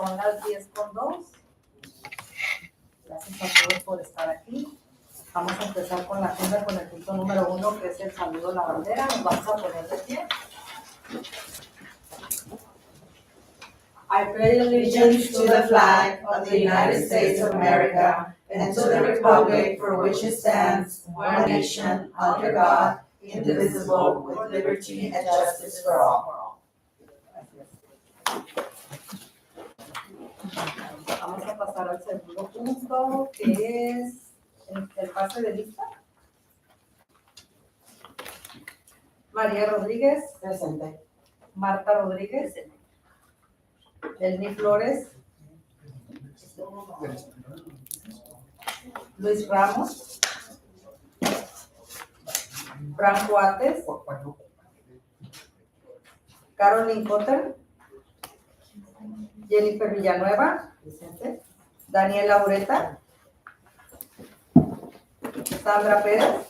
son las 10:02. Gracias a todos por estar aquí. Vamos a empezar con la agenda con el punto número 1, que es el saludo a la bandera. Nos vamos a poner de pie. I pledge allegiance to the flag of the United States of America and to the republic for which it stands, one nation, under God, indivisible, with liberty and justice for all. Vamos a pasar al segundo punto, que es el pase de lista. María Rodríguez. Presente. Marta Rodríguez. Elni Flores. Luis Ramos. Franco Ates. Carolyn Cotter. Jennifer Villanueva. Presente. Daniela Ureta. Sandra Pérez.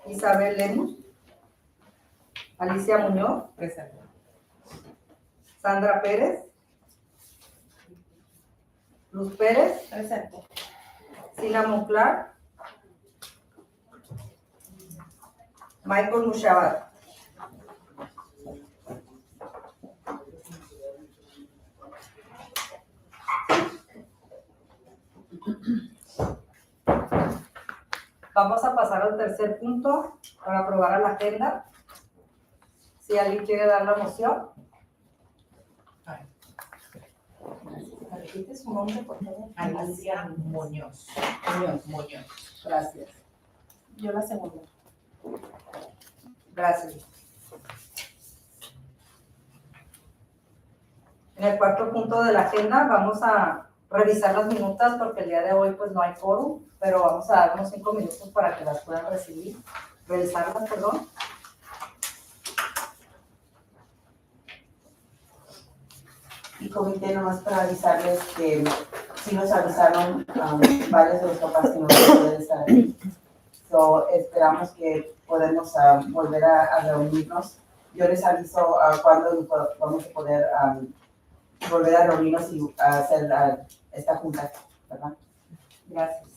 Isabel Lemus. Alicia Muñoz. Presente. Sandra Pérez. Luz Pérez. Presente. Sila Monclar. Michael Mushabat. Vamos a pasar al tercer punto para aprobar a la agenda. Si alguien quiere dar la moción. Repite su nombre, por favor. Alicia Muñoz. Muñoz. Gracias. Yo la segunda. Gracias. En el cuarto punto de la agenda vamos a revisar las minutas porque el día de hoy pues no hay quórum, pero vamos a dar unos 5 minutos para que las puedan revisarlas, perdón. Y comité, nomás para avisarles que sí nos avisaron varios de los papás que no pueden estar aquí. So, esperamos que podemos volver a reunirnos. Yo les aviso cuándo vamos a poder volver a reunirnos y hacer esta junta, ¿verdad? Gracias.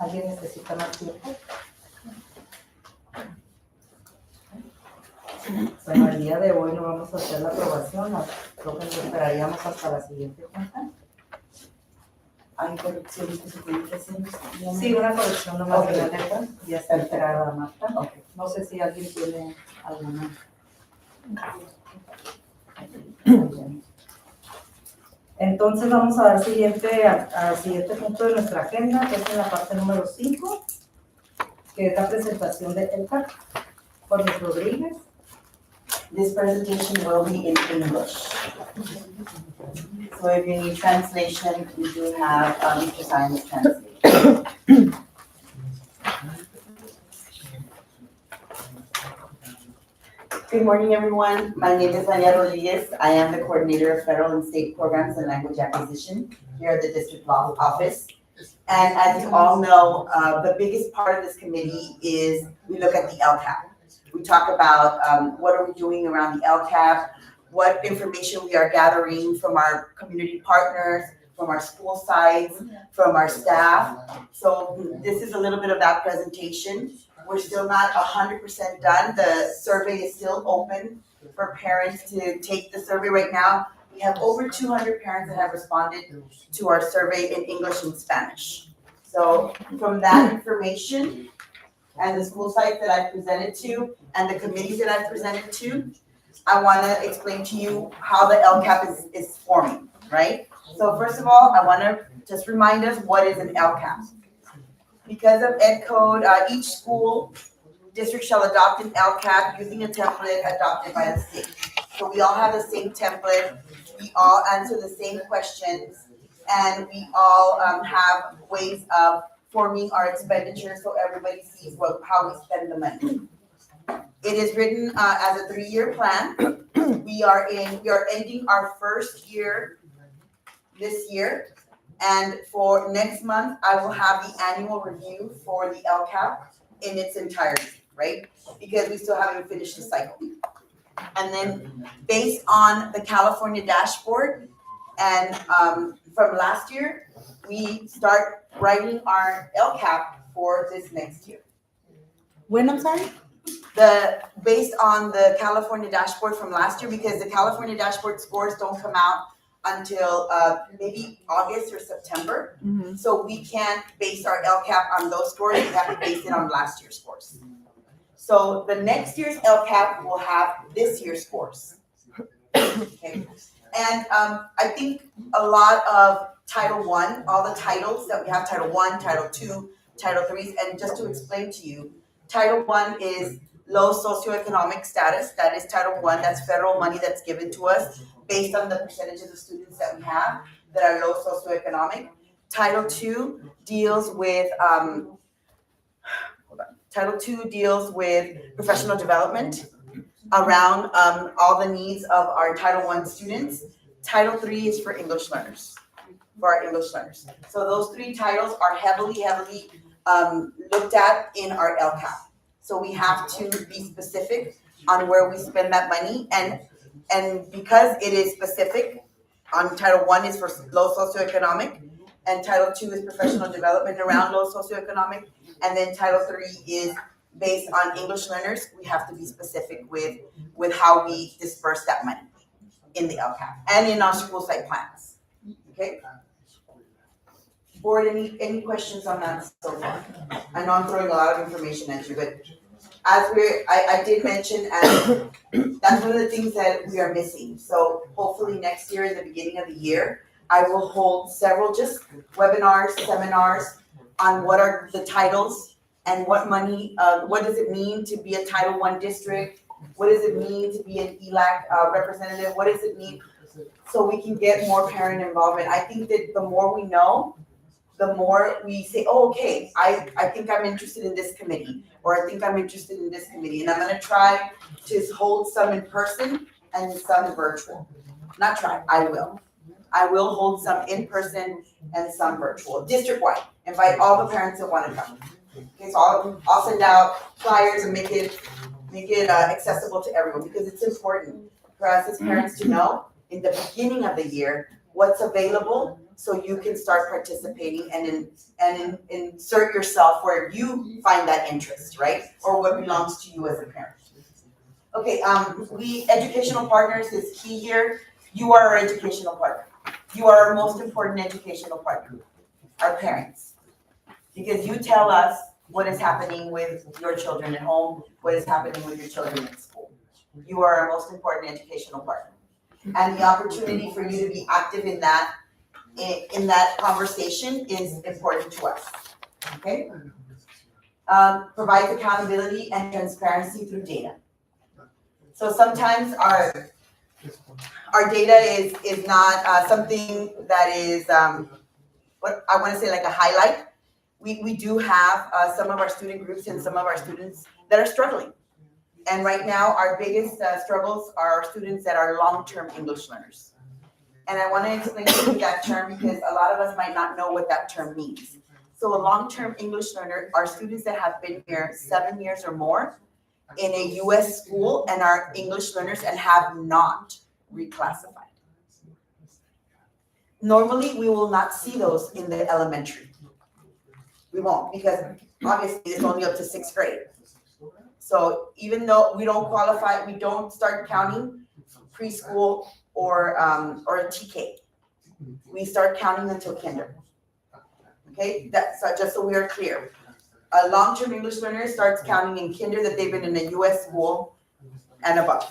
¿Alguien necesita más tiempo? día de hoy no vamos a hacer la aprobación, creo que nos esperaríamos hasta la siguiente junta. ¿Hay correcciones que se tienen que hacer? Sí, una corrección nomás Ok. de la letra, ya está enterada Marta. Ok. No sé si alguien tiene alguna. Entonces vamos a dar al siguiente punto de nuestra agenda, que es en la parte número 5, que es la presentación de ELCAC por Ms. Rodríguez. This presentation will be in English. So if you need translation, we do have Mr. Simon's translation. Good morning, everyone. My name is Maria Rodriguez. I am the coordinator of federal and state programs and language acquisition here at the district law office. And as you all know, the biggest part of this committee is we look at the LCAP. We talk about what are we doing around the LCAP, what information we are gathering from our community partners, from our school sites, from our staff. So this is a little bit of that presentation. We're still not 100% done. The survey is still open for parents to take the survey right now. We have over 200 parents that have responded to our survey in English and Spanish. So from that information and the school sites that I've presented to and the committees that I've presented to, I want to explain to you how the LCAP is forming, right? So first of all, I want to just remind us what is an LCAP. Because of Ed Code, each school district shall adopt an LCAP using a template adopted by the state. So we all have the same template, we all answer the same questions, and we all have ways of forming our expenditures so everybody sees how we spend the money. It is written as a 3-year plan. We are ending our first year this year. And for next month, I will have the annual review for the LCAP in its entirety, right? Because we still haven't finished the cycle. And then based on the California dashboard and from last year, we start writing our LCAP for this next year. When, I'm sorry? Based on the California dashboard from last year, because the California dashboard scores don't come out until maybe August or September. Mm-hmm. So we can't base our LCAP on those scores, we have to base it on last year's scores. So the next year's LCAP will have this year's scores. Okay. And I think a lot of Title I, all the titles that we have, Title I, Title II, Title III, and just to explain to you, Title I is low socioeconomic status. That is Title I, that's federal money that's given to us based on the percentages of students that we have that are low socioeconomic. Title II deals with professional development around all the needs of our Title I students. Title III is for English learners, for our English learners. So those 3 titles are heavily looked at in our LCAP. So we have to be specific on where we spend that money, and because it is specific, on Title I is for low socioeconomic, and Title II is professional development around low socioeconomic, and then Title III is based on English learners. We have to be specific with how we disperse that money in the LCAP and in our school site plans. Okay? Board, any questions on that so far? I know I'm throwing a lot of information at you, but I did mention, and that's one of the things that we are missing. So hopefully next year, in the beginning of the year, I will hold several just webinars, seminars on what are the titles and what money, what does it mean to be a Title I district? What does it mean to be an ELAC representative? What does it mean? So we can get more parent involvement. I think that the more we know, the more we say, oh, okay, I think I'm interested in this committee, or I think I'm interested in this committee, and I'm gonna try to hold some in person and some virtual. Not try, I will. I will hold some in person and some virtual, district-wide. Invite all the parents that wanna come. Okay, so I'll send out flyers and make it accessible to everyone, because it's important for us as parents to know in the beginning of the year what's available, so you can start participating and insert yourself where you find that interest, right? Or what belongs to you as a parent. Okay, educational partners is key here. You are our educational partner. You are our most important educational partner, our parents. Because you tell us what is happening with your children at home, what is happening with your children at school. You are our most important educational partner. And the opportunity for you to be active in that conversation is important to us, okay? Provides accountability and transparency through data. So sometimes our data is not something that is, what I wanna say, like a highlight. We do have some of our student groups and some of our students that are struggling. And right now, our biggest struggles are students that are long-term English learners. And I want to explain to you that term because a lot of us might not know what that term means. So a long-term English learner are students that have been here 7 years or more in a U.S. school and are English learners and have not reclassified. Normally, we will not see those in the elementary. We won't, because obviously it's only up to 6th grade. So even though we don't qualify, we don't start counting preschool or a TK. We start counting until kinder. Okay, that's just so we are clear. A long-term English learner starts counting in kinder that they've been in a U.S. school and above.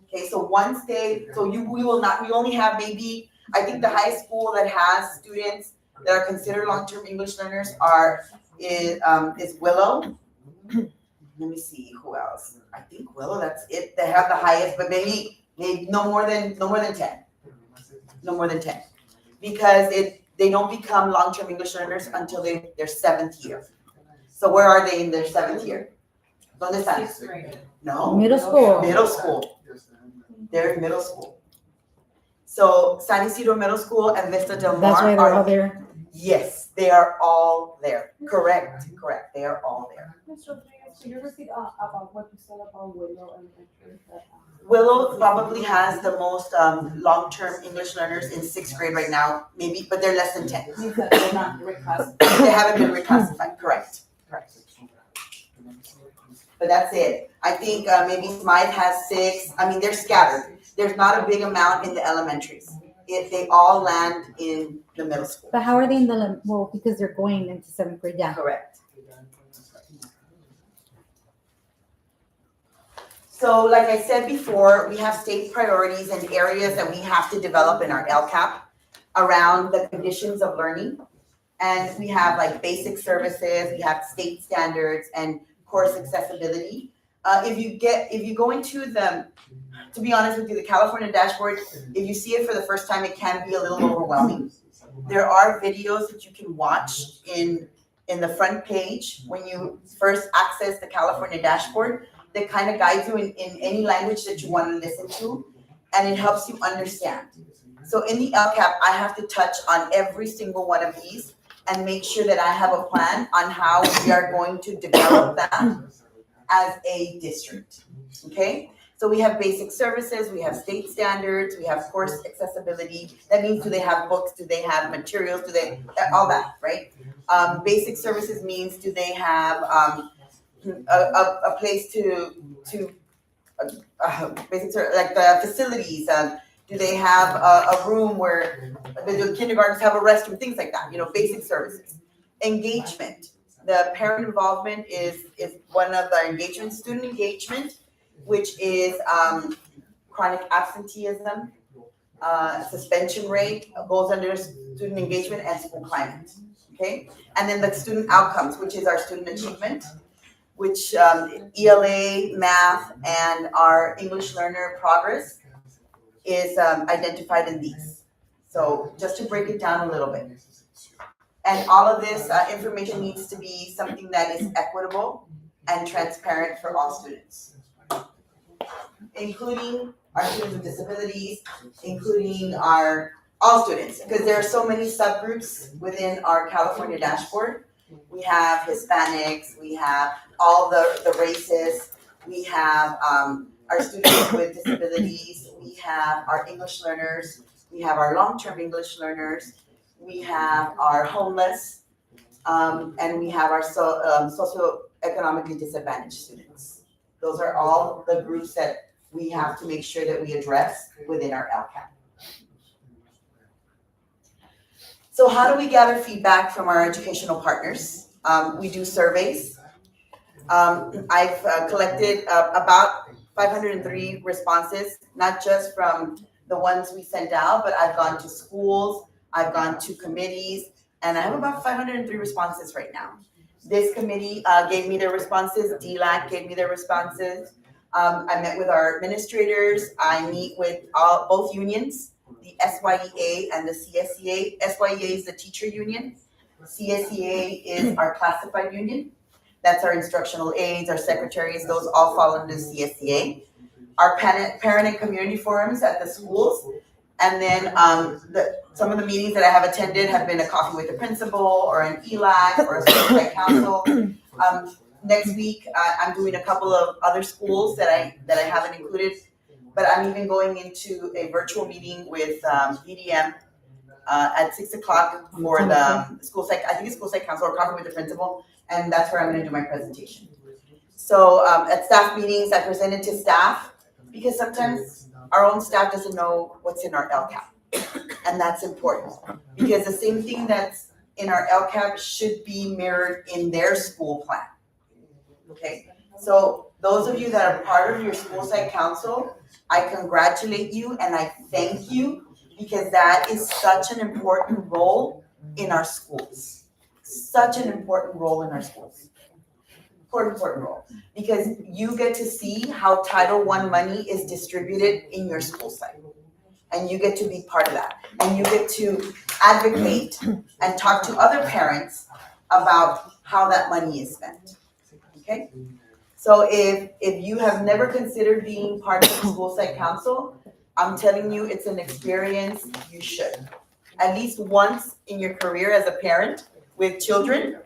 Okay, so once we only have maybe, I think the high school that has students that are considered long-term English learners is Willow. Let me see who else. I think Willow, that's it. They have the highest, but maybe no more than 10. No more than 10. Because they don't become long-term English learners until their 7th year. So where are they in their 7th year? ¿Dónde están? 6th grade. No. Middle school. Middle school. They're in middle school. So San Ysidro Middle School and Vista Del Mar That's why they're all there. Yes, they are all there. Correct. They are all there. Ms. Rodriguez, could you repeat about what you said about Willow Elementary? Willow probably has the most long-term English learners in 6th grade right now, maybe, but they're less than 10. Means that they're not reclassified. They haven't been reclassified, correct. But that's it. I think maybe Smythe has 6. I mean, they're scattered. There's not a big amount in the elementaries. They all land in the middle school. But how are they in the, well, because they're going into 7th grade, yeah. Correct. So like I said before, we have state priorities and areas that we have to develop in our LCAP around the conditions of learning. And we have like basic services, we have state standards and course accessibility. If you go into to be honest with you, the California dashboard, if you see it for the first time, it can be a little overwhelming. There are videos that you can watch in the front page when you first access the California dashboard that kind of guides you in any language that you want to listen to, and it helps you understand. So in the LCAP, I have to touch on every single one of these and make sure that I have a plan on how we are going to develop that as a district, okay? So we have basic services, we have state standards, we have course accessibility. That means, do they have books, do they have materials, all that, right? Basic services means, do they have a place basic like the facilities, do they have a room where the kindergartens have a restroom, things like that, basic services. Engagement, the parent involvement is one of the engagement, student engagement, which is chronic absenteeism, suspension rate, goes under student engagement and school climate, okay? And then the student outcomes, which is our student achievement, which ELA, math, and our English learner progress is identified in these. So just to break it down a little bit. And all of this information needs to be something that is equitable and transparent for all students, including our students with disabilities, including all students, because there are so many subgroups within our California dashboard. We have Hispanics, we have all the races, we have our students with disabilities, we have our English learners, we have our long-term English learners, we have our homeless, and we have our socioeconomically disadvantaged students. Those are all the groups that we have to make sure that we address within our LCAP. So how do we gather feedback from our educational partners? We do surveys. I've collected about 503 responses, not just from the ones we send out, but I've gone to schools, I've gone to committees, and I have about 503 responses right now. This committee gave me their responses, DLAC gave me their responses. I met with our administrators, I meet with both unions, the SYEA and the CSEA. SYEA is the teacher union, CSEA is our classified union. That's our instructional aides, our secretaries, those all fall under CSEA. Our parent and community forums at the schools. And then some of the meetings that I have attended have been a coffee with the principal or an ELAC or a school site council. Next week, I'm doing a couple of other schools that I haven't included, but I'm even going into a virtual meeting with BDM at 6 o'clock for the school site, I think it's school site council or coffee with the principal. And that's where I'm going to do my presentation. So at staff meetings, I presented to staff because sometimes our own staff doesn't know what's in our LCAP. And that's important because the same thing that's in our LCAP should be mirrored in their school plan. Okay, so those of you that are part of your school site council, I congratulate you and I thank you because that is such an important role in our schools. Such an important role in our schools. Important role. Because you get to see how Title I money is distributed in your school site. And you get to be part of that. And you get to advocate and talk to other parents about how that money is spent. Okay? So if you have never considered being part of the school site council, I'm telling you it's an experience you should. At least once in your career as a parent, with children,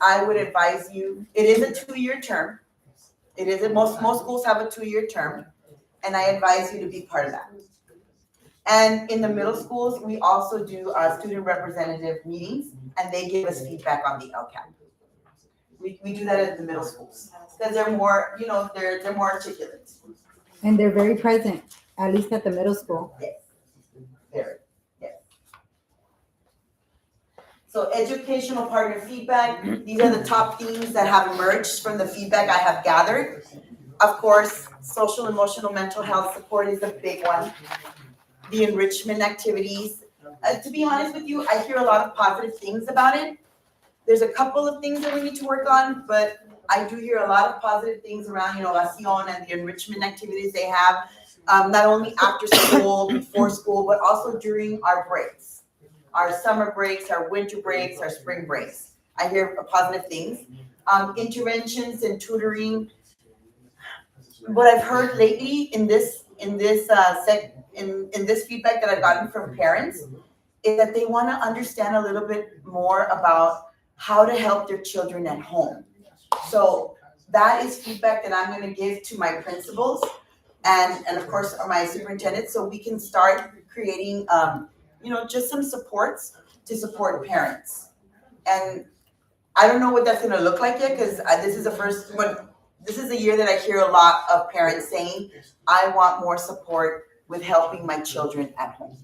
I would advise you, it is a 2-year term. It is, most schools have a 2-year term, and I advise you to be part of that. And in the middle schools, we also do student representative meetings, and they give us feedback on the LCAP. We do that at the middle schools, because they're more, they're more articulate. And they're very present, at least at the middle school. Yes, very. So educational partner feedback, these are the top themes that have emerged from the feedback I have gathered. Of course, social, emotional, mental health support is a big one. The enrichment activities. To be honest with you, I hear a lot of positive things about it. There's a couple of things that we need to work on, but I do hear a lot of positive things around innovación and the enrichment activities they have, not only after school, before school, but also during our breaks. Our summer breaks, our winter breaks, our spring breaks. I hear positive things. Interventions and tutoring. What I've heard lately in this feedback that I've gotten from parents is that they want to understand a little bit more about how to help their children at home. So that is feedback that I'm going to give to my principals and of course my superintendents, so we can start creating just some supports to support parents. And I don't know what that's going to look like yet, because this is the year that I hear a lot of parents saying, I want more support with helping my children at home.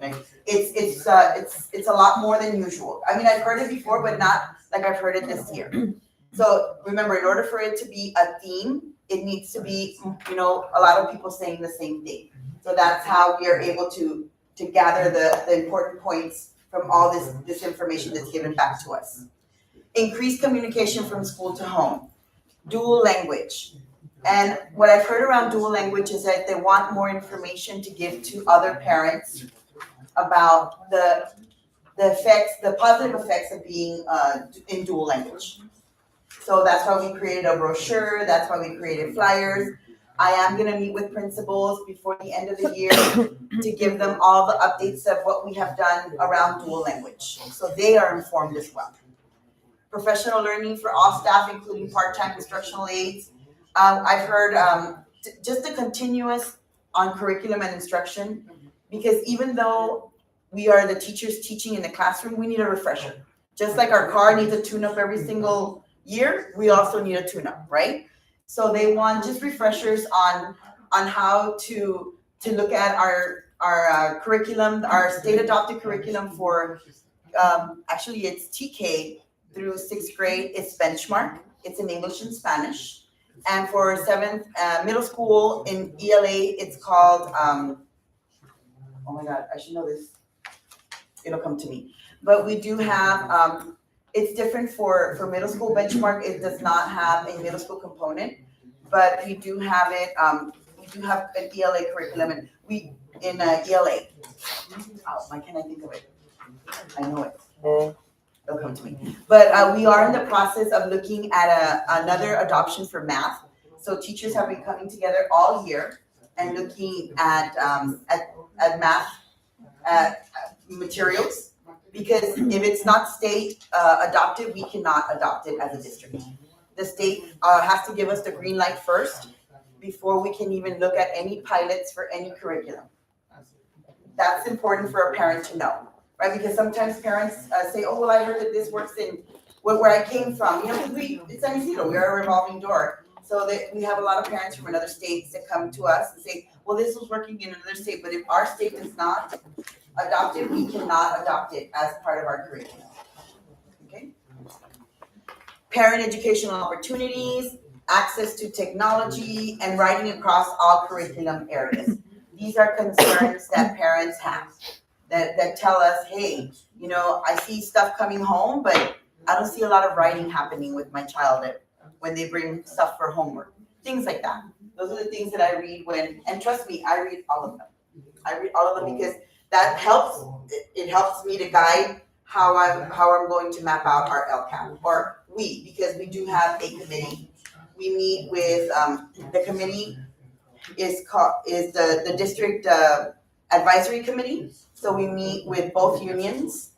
Right? It's a lot more than usual. I mean, I've heard it before, but not like I've heard it this year. So remember, in order for it to be a theme, it needs to be, a lot of people saying the same thing. So that's how we are able to gather the important points from all this information that's given back to us. Increased communication from school to home. Dual language. And what I've heard around dual language is that they want more information to give to other parents about the positive effects of being in dual language. So that's why we created a brochure, that's why we created flyers. I am going to meet with principals before the end of the year to give them all the updates of what we have done around dual language, so they are informed as well. Professional learning for all staff, including part-time instructional aides. I've heard just the continuous on curriculum and instruction, because even though we are the teachers teaching in the classroom, we need a refresher. Just like our car needs a tune-up every single year, we also need a tune-up, right? So they want just refreshers on how to look at our curriculum, our state adopted curriculum for, actually it's TK through 6th grade, it's benchmark. It's in English and Spanish. And for 7th, middle school in ELA, it's called, oh my God, I should know this. It'll come to me. But we do have, it's different for middle school benchmark. It does not have a middle school component, but we do have it, we do have an ELA curriculum, and we, in ELA. Oh, why can't I think of it? I know it. It'll come to me. But we are in the process of looking at another adoption for math. So teachers have been coming together all year and looking at math materials, because if it's not state adopted, we cannot adopt it as a district. The state has to give us the green light first before we can even look at any pilots for any curriculum. That's important for a parent to know, right? Because sometimes parents say, oh, well, I heard that this works in where I came from. You know, it's Ysidro, we are a revolving door. So that we have a lot of parents from other states that come to us and say, well, this was working in another state, but if our state does not adopt it, we cannot adopt it as part of our curriculum. Okay? Parent educational opportunities, access to technology, and writing across all curriculum areas. These are concerns that parents have that tell us, hey, you know, I see stuff coming home, but I don't see a lot of writing happening with my child when they bring stuff for homework. Things like that. Those are the things that I read and trust me, I read all of them. I read all of them because that helps. It helps me to guide how I'm going to map out our LCAP, or because we do have a committee. We meet with the committee is the district advisory committee. So we meet with both unions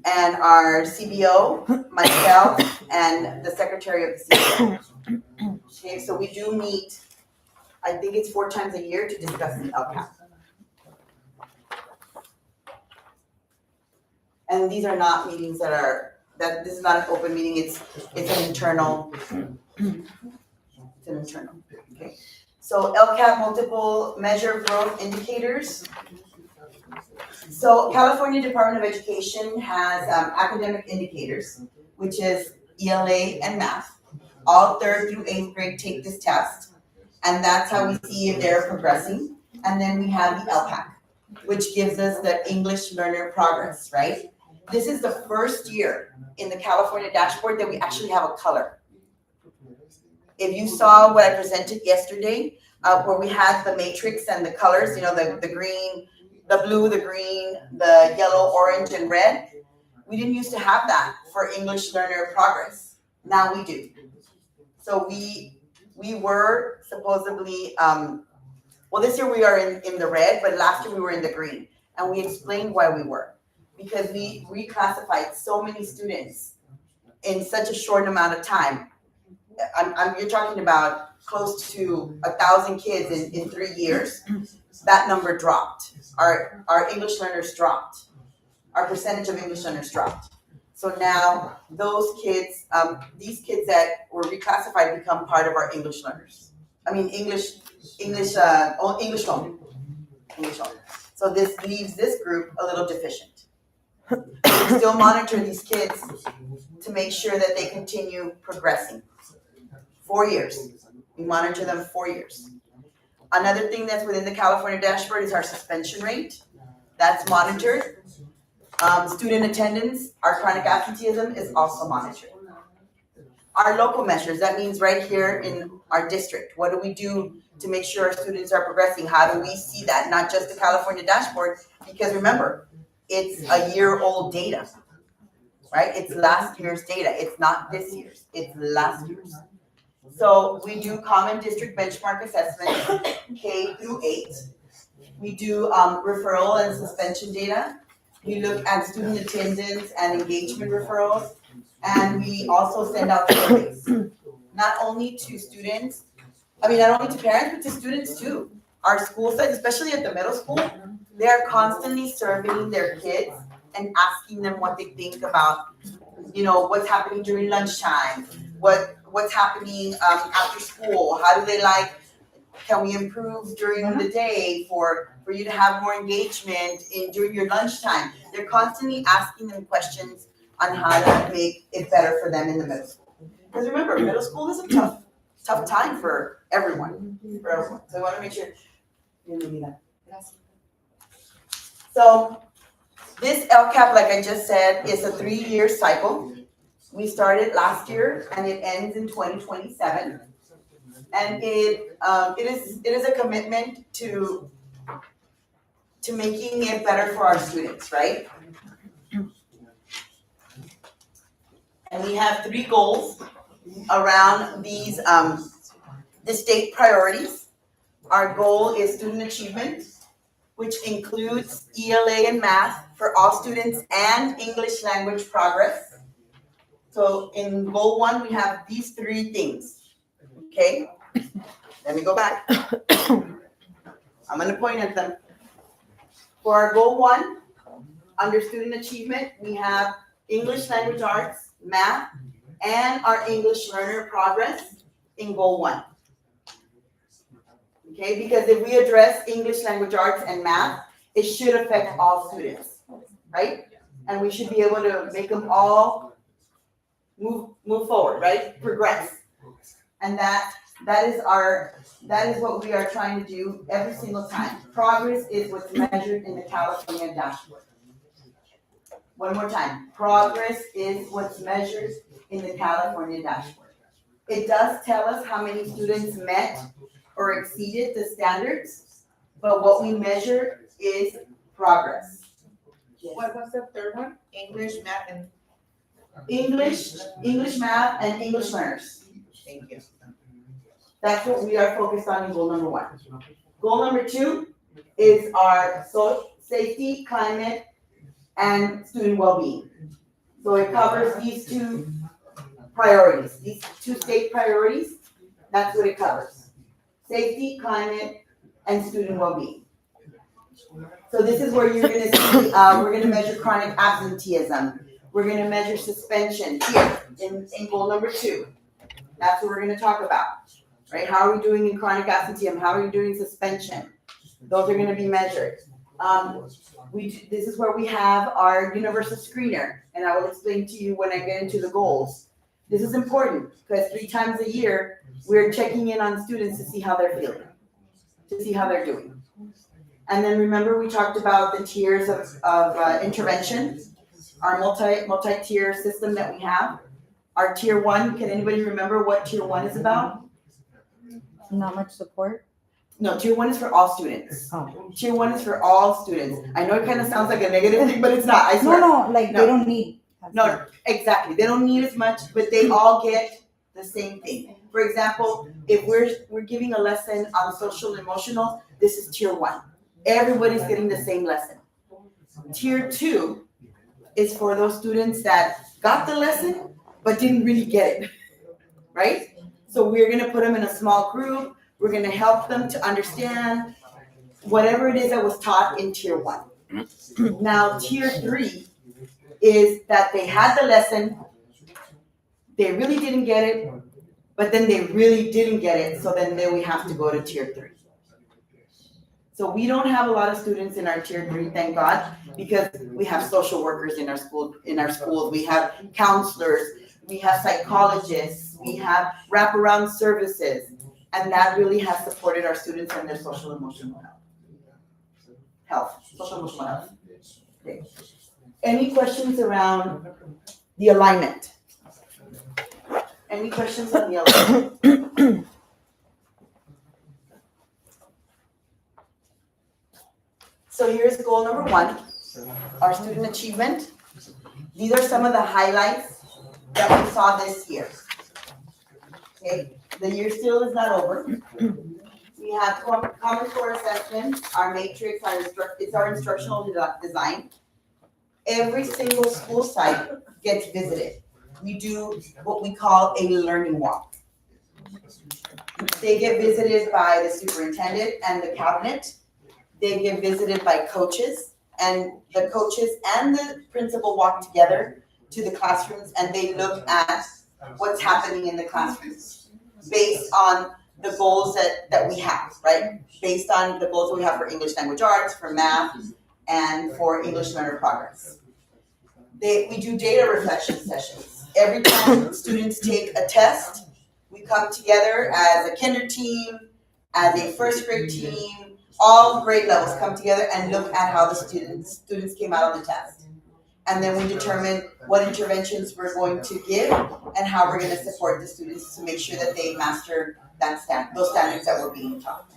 and our CBO, myself, and the secretary of the CBO. Okay, so we do meet, I think it's 4 times a year to discuss the LCAP. And these are not meetings this is not an open meeting, it's an internal, okay. So LCAP multiple measure growth indicators. So California Department of Education has academic indicators, which is ELA and math. All 3rd through 8th grade take this test, and that's how we see if they're progressing. And then we have the LPAC, which gives us the English learner progress, right? This is the first year in the California dashboard that we actually have a color. If you saw what I presented yesterday, where we had the matrix and the colors, you know, the green, the blue, the green, the yellow, orange, and red, we didn't used to have that for English learner progress. Now we do. So we were supposedly, well, this year we are in the red, but last year we were in the green. And we explained why we were. Because we reclassified so many students in such a short amount of time. You're talking about close to 1,000 kids in 3 years. That number dropped. Our English learners dropped. Our percentage of English learners dropped. So now those kids, these kids that were reclassified become part of our English learners. I mean English only. So this leaves this group a little deficient. We still monitor these kids to make sure that they continue progressing. 4 years. We monitor them 4 years. Another thing that's within the California dashboard is our suspension rate. That's monitored. Student attendance, our chronic absenteeism is also monitored. Our local measures, that means right here in our district. What do we do to make sure our students are progressing? How do we see that? Not just the California dashboard, because remember, it's a year-old data, right? It's last year's data. It's not this year's. It's last year's. So we do common district benchmark assessment, K through 8. We do referral and suspension data. We look at student attendance and engagement referrals. And we also send out surveys, not only to students, not only to parents, but to students too. Our school sites, especially at the middle school, they are constantly surveying their kids and asking them what they think about, what's happening during lunchtime, what what's happening after school. How do they like? Can we improve during the day for you to have more engagement during your lunchtime? They're constantly asking them questions on how to make it better for them in the middle school. Because remember, middle school is a tough time for everyone. So I want to make sure. So this LCAP, like I just said, is a 3-year cycle. We started last year and it ends in 2027. And it is a commitment to making it better for our students, right? And we have 3 goals around these the state priorities. Our goal is student achievement, which includes ELA and math for all students and English language progress. So in goal 1, we have these 3 things. Okay, let me go back. I'm going to point at them. For our goal 1, under student achievement, we have English language arts, math, and our English learner progress in goal 1. Okay, because if we address English language arts and math, it should affect all students, right? And we should be able to make them all move forward, right? Progress. And that is what we are trying to do every single time. Progress is what's measured in the California dashboard. One more time. Progress is what's measured in the California dashboard. It does tell us how many students met or exceeded the standards, but what we measure is progress. What was the third one? English, math, and English, math, and English learners. thank you. That's what we are focused on in goal number 1. Goal number 2 is our social safety, climate, and student well-being. So it covers these 2 priorities, these 2 state priorities. That's what it covers: safety, climate, and student well-being. So this is where you're going to see, we're going to measure chronic absenteeism. We're going to measure suspension here in goal number 2. That's what we're going to talk about, right? How are we doing in chronic absenteeism? How are we doing in suspension? Those are going to be measured. This is where we have our universal screener, and I will explain to you when I get into the goals. This is important because 3 times a year, we're checking in on students to see how they're feeling, to see how they're doing. And then remember, we talked about the tiers of intervention, our multi-tier system that we have. Our tier 1, can anybody remember what tier 1 is about? Not much support. No, tier 1 is for all students. Oh. Tier 1 is for all students. I know it kind of sounds like a negative thing, but it's not, I swear. No, like No. they don't need. No, exactly. They don't need as much, but they all get the same thing. For example, if we're giving a lesson on social and emotional, this is tier 1. Everybody's getting the same lesson. Tier 2 is for those students that got the lesson, but didn't really get it, right? So we're going to put them in a small group. We're going to help them to understand whatever it is that was taught in tier 1. Now, tier 3 is that they had the lesson, they really didn't get it, but then they really didn't get it, so then we have to go to tier 3. So we don't have a lot of students in our tier 3, thank God, because we have social workers in our schools, we have counselors, we have psychologists, we have wraparound services, and that really has supported our students and their social emotional social emotional health. Okay. Any questions around the alignment? Any questions on the alignment? So here's goal number 1, our student achievement. These are some of the highlights that we saw this year. Okay, the year still is not over. We have Common Core assessment, our matrix, it's our instructional design. Every single school site gets visited. We do what we call a learning walk. They get visited by the superintendent and the cabinet. They get visited by coaches, and the coaches and the principal walk together to the classrooms, and they look at what's happening in the classrooms based on the goals that we have, right? Based on the goals that we have for English language arts, for math, and for English learner progress. We do data reflection sessions. Every time students take a test, we come together as a kinder team, as a first grade team, all grade levels come together and look at how the students came out on the test. And then we determine what interventions we're going to give and how we're going to support the students to make sure that they master those standards that were being taught.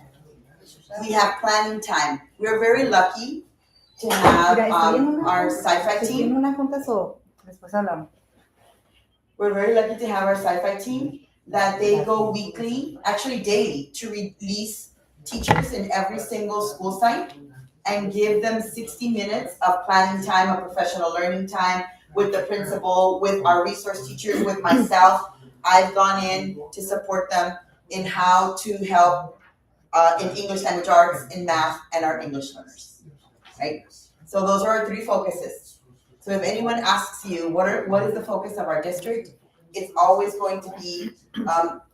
We have planning time. We're very lucky to have our sci-fi team. We're very lucky to have our sci-fi team that they go weekly, actually daily, to release teachers in every single school site and give them 60 minutes of planning time, of professional learning time with the principal, with our resource teachers, with myself. I've gone in to support them in how to help in English language arts, in math, and our English learners, right? So those are our 3 focuses. So if anyone asks you, what is the focus of our district? It's always going to be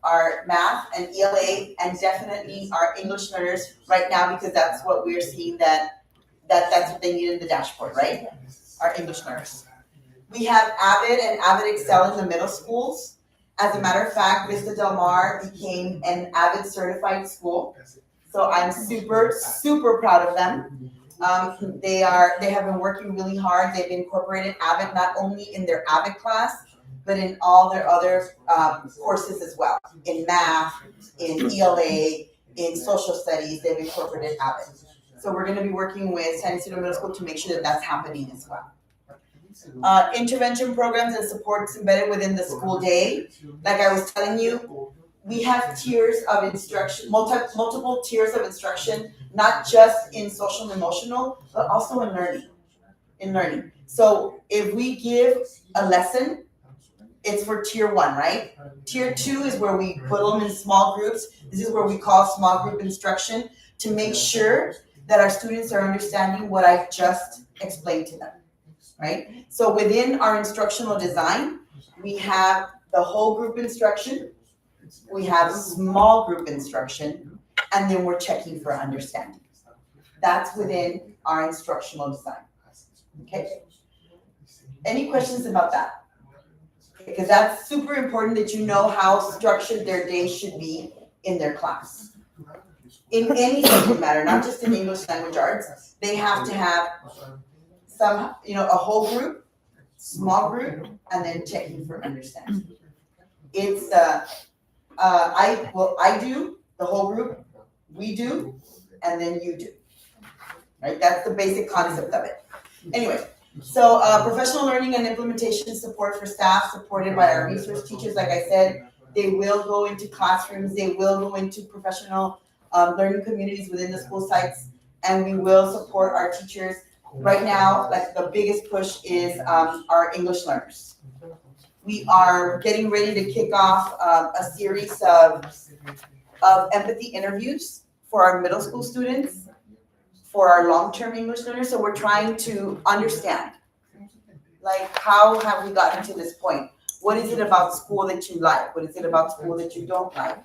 our math and ELA, and definitely our English learners right now, because that's what we're seeing that's what they need in the dashboard, right? Our English learners. We have Avid and Avid Excel in the middle schools. As a matter of fact, Vista Del Mar became an Avid certified school. So I'm super, super proud of them. They have been working really hard. They've incorporated Avid not only in their Avid class, but in all their other courses as well. In math, in ELA, in social studies, they've incorporated Avid. So we're going to be working with San Ysidro Middle School to make sure that that's happening as well. Intervention programs and supports embedded within the school day. Like I was telling you, we have tiers of instruction, multiple tiers of instruction, not just in social and emotional, but also in learning. So if we give a lesson, it's for tier 1, right? Tier 2 is where we put them in small groups. This is where we call small group instruction to make sure that our students are understanding what I just explained to them, right? So within our instructional design, we have the whole group instruction, we have small group instruction, and then we're checking for understanding. That's within our instructional design, okay? Any questions about that? Because that's super important that you know how structured their day should be in their class. In any subject matter, not just in English language arts, they have to have some, a whole group, small group, and then checking for understanding. It's I do, the whole group, we do, and then you do. Right? That's the basic concept of it. Anyway. So professional learning and implementation support for staff supported by our resource teachers. Like I said, they will go into classrooms, they will go into professional learning communities within the school sites, and we will support our teachers. Right now, like the biggest push is our English learners. We are getting ready to kick off a series of empathy interviews for our middle school students, for our long-term English learners. So we're trying to understand, like, how have we gotten to this point? What is it about school that you like? What is it about school that you don't like?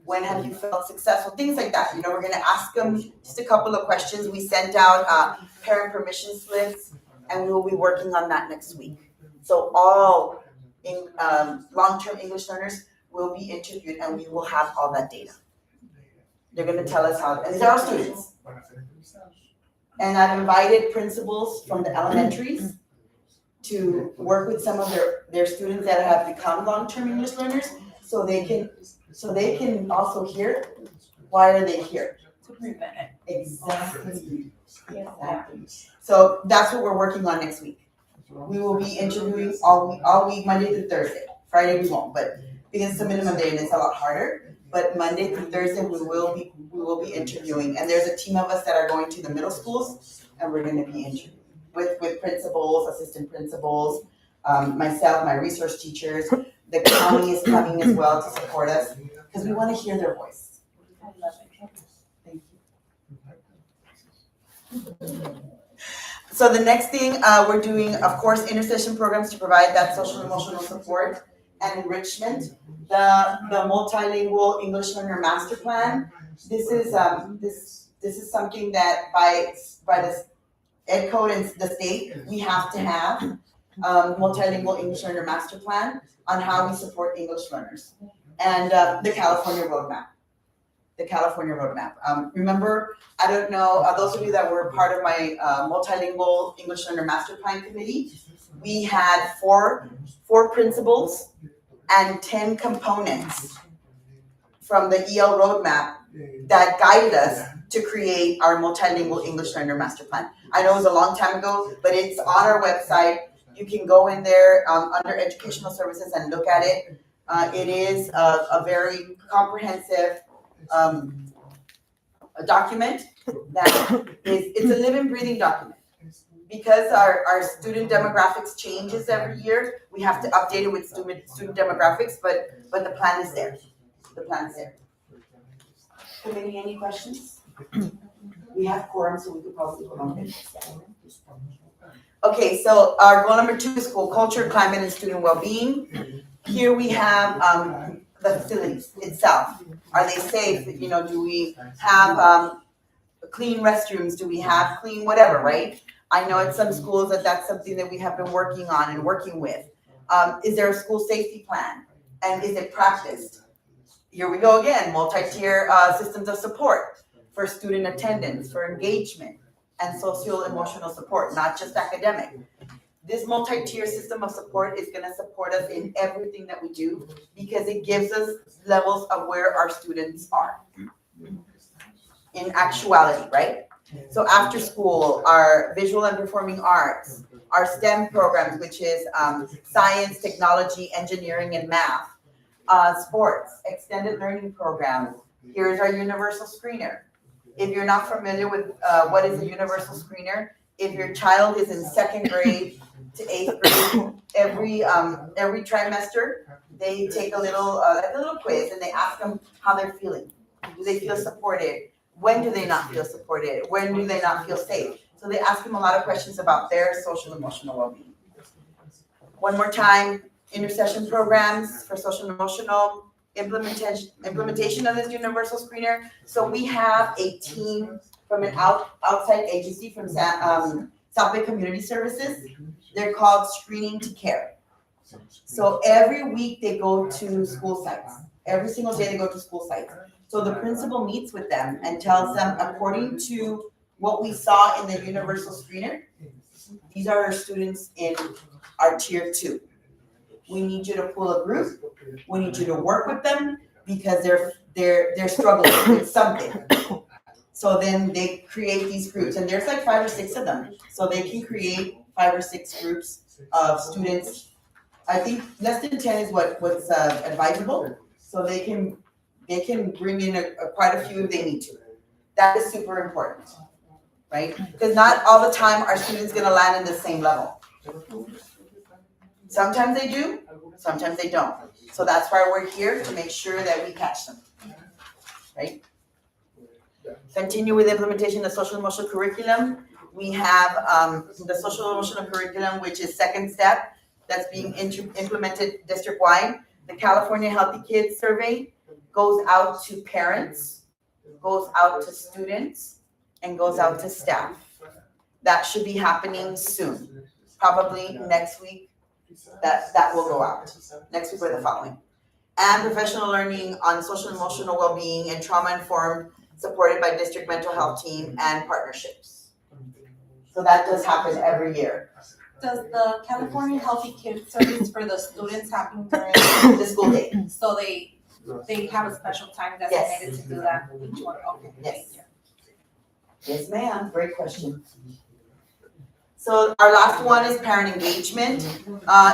When have you felt successful? Things like that. We're going to ask them just a couple of questions. We sent out parent permission slips, and we will be working on that next week. So all long-term English learners will be interviewed, and we will have all that data. They're going to tell us how, and these are our students. And I've invited principals from the elementaries to work with some of their students that have become long-term English learners, so they can also hear why are they here. To prevent it. Exactly. So that's what we're working on next week. We will be interviewing all week, Monday through Thursday. Friday we won't, but because it's a minimum day and it's a lot harder. But Monday through Thursday we will be interviewing, and there's a team of us that are going to the middle schools, and we're going to be interviewing with principals, assistant principals, myself, my resource teachers. The county is coming as well to support us because we want to hear their voice. I love it. Thank you. So the next thing we're doing, of course, intercession programs to provide that social and emotional support and enrichment, the multilingual English learner master plan. This is this is something that by the Ed Code and the state, we have to have multilingual English learner master plan on how we support English learners. And the California roadmap. Remember, I don't know, those of you that were part of my multilingual English learner master plan committee, we had four principles and 10 components from the EL roadmap that guided us to create our multilingual English learner master plan. I know it was a long time ago, but it's on our website. You can go in there under educational services and look at it. It is a very comprehensive a document that it's a living, breathing document. Because our student demographics changes every year, we have to update it with student demographics, but the plan is there. The plan is there. Committee, any questions? We have quorum, so we could probably go on it. Okay, so our goal number 2 is school culture, climate, and student well-being. Here we have the facilities itself. Are they safe? You know, do we have clean restrooms? Do we have clean whatever, right? I know at some schools that's something that we have been working on and working with. Is there a school safety plan? And is it practiced? Here we go again, multi-tier systems of support for student attendance, for engagement, and socio-emotional support, not just academic. This multi-tier system of support is going to support us in everything that we do because it gives us levels of where our students are in actuality, right? So after school, our visual and performing arts, our STEM programs, which is science, technology, engineering, and math, sports, extended learning programs. Here's our universal screener. If you're not familiar with what is a universal screener, if your child is in 2nd grade to 8th grade, every trimester, they take a little quiz and they ask them how they're feeling. Do they feel supported? When do they not feel supported? When do they not feel safe? So they ask them a lot of questions about their social emotional well-being. One more time, intercession programs for social and emotional implementation of this universal screener. So we have a team from an outside agency from South Bay Community Services. They're called Screening to Care. So every week they go to school sites. Every single day they go to school sites. So the principal meets with them and tells them, according to what we saw in the universal screener, these are our students in our tier 2. We need you to pull a group. We need you to work with them because they're struggling with something. So then they create these groups, and there's like 5 or 6 of them. So they can create 5 or 6 groups of students. I think less than 10 is what's advisable. So they can bring in quite a few if they need to. That is super important, right? Because not all the time are students going to land in the same level. Sometimes they do, sometimes they don't. So that's why we're here, to make sure that we catch them, right? Continue with implementation of social emotional curriculum. We have the social emotional curriculum, which is 2nd step, that's being implemented district-wide. The California Healthy Kids Survey goes out to parents, goes out to students, and goes out to staff. That should be happening soon, probably next week. That will go out next week or the following. And professional learning on social and emotional well-being and trauma-informed, supported by district mental health team and partnerships. So that does happen every year. Does the California Healthy Kids Service for the students happen during The school day. so they have a special time designated to do that each one? Okay. Yes. Yes, ma'am. Great question. So our last one is parent engagement,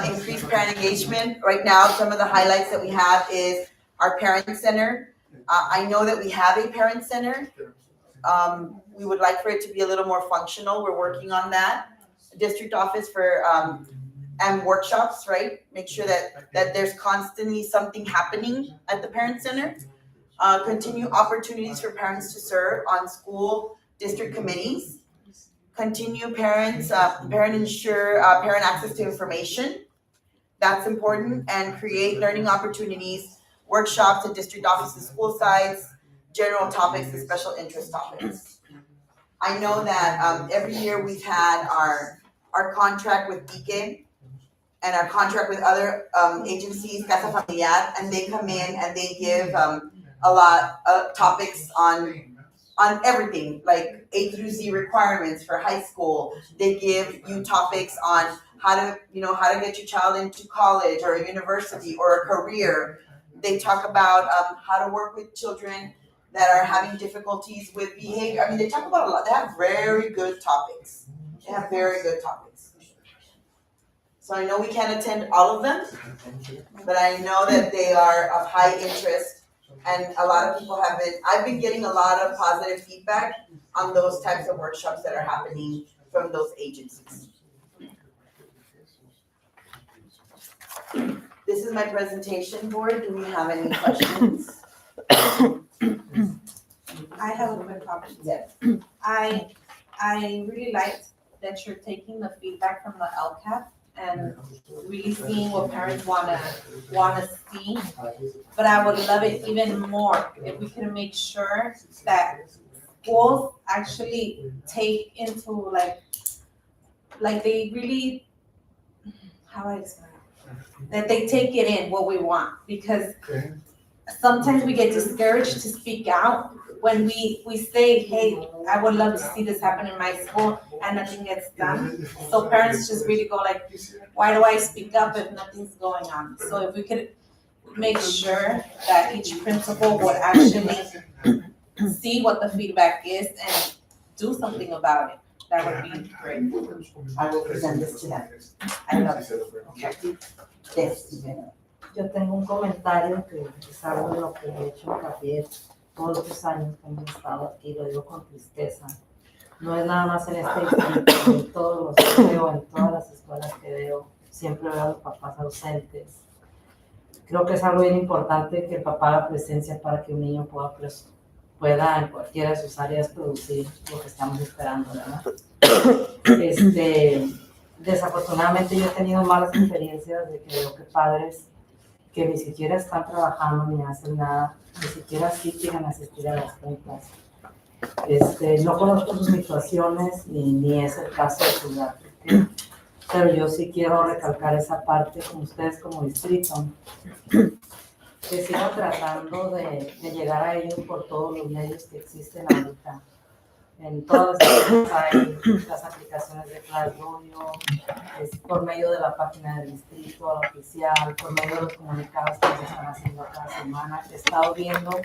increased parent engagement. Right now, some of the highlights that we have is our parent center. I know that we have a parent center. We would like for it to be a little more functional. We're working on that. District office for and workshops, right? Make sure that there's constantly something happening at the parent center. Continue opportunities for parents to serve on school district committees. Continue parent access to information. That's important, and create learning opportunities, workshops at district offices, school sites, general topics and special interest topics. I know that every year we've had our contract with Beacon and our contract with other agencies, Casa Familiar, and they come in and they give a lot of topics on everything, like A through Z requirements for high school. They give you topics on how to get your child into college or a university or a career. They talk about how to work with children that are having difficulties with behavior. I mean, they talk about a lot. They have very good topics. They have very good topics. So I know we can't attend all of them, but I know that they are of high interest, and a lot of people I've been getting a lot of positive feedback on those types of workshops that are happening from those agencies. This is my presentation board. Do we have any questions? I have a quick comment. Yes. I really liked that you're taking the feedback from the LCAP and really seeing what parents wanna see. But I would love it even more if we can make sure that schools actually take into like they really, how do I explain it? That they take it in what we want, because sometimes we get discouraged to speak out when we say, hey, I would love to see this happen in my school, and nothing gets done. So parents just really go like, why do I speak up if nothing's going on? So if we could make sure that each principal would actually see what the feedback is and do something about it, that would be great. I will present this to them. I love it. Okay. Yes. Yo tengo un comentario que es algo de lo que he hecho hincapié todos los años que hemos estado aquí, lo digo con tristeza. No es nada más en este distrito, en todos los que veo, en todas las escuelas que veo, siempre veo a los papás ausentes. Creo que es algo bien importante que el papá haga presencia para que un niño pueda en cualquiera de sus áreas producir lo que estamos esperando, ¿verdad? Desafortunadamente yo he tenido malas experiencias de que veo que padres que ni siquiera están trabajando ni hacen nada, ni siquiera sí quieren asistir a las juntas. No conozco sus situaciones ni es el caso de su edad, pero yo sí quiero recalcar esa parte con ustedes como distrito, que sigan tratando de llegar a ellos por todos los medios que existen ahorita. En todas las escuelas hay las aplicaciones de Classroom, por medio de la página del distrito, la oficial, por medio de los comunicados que se están haciendo cada semana. He estado viendo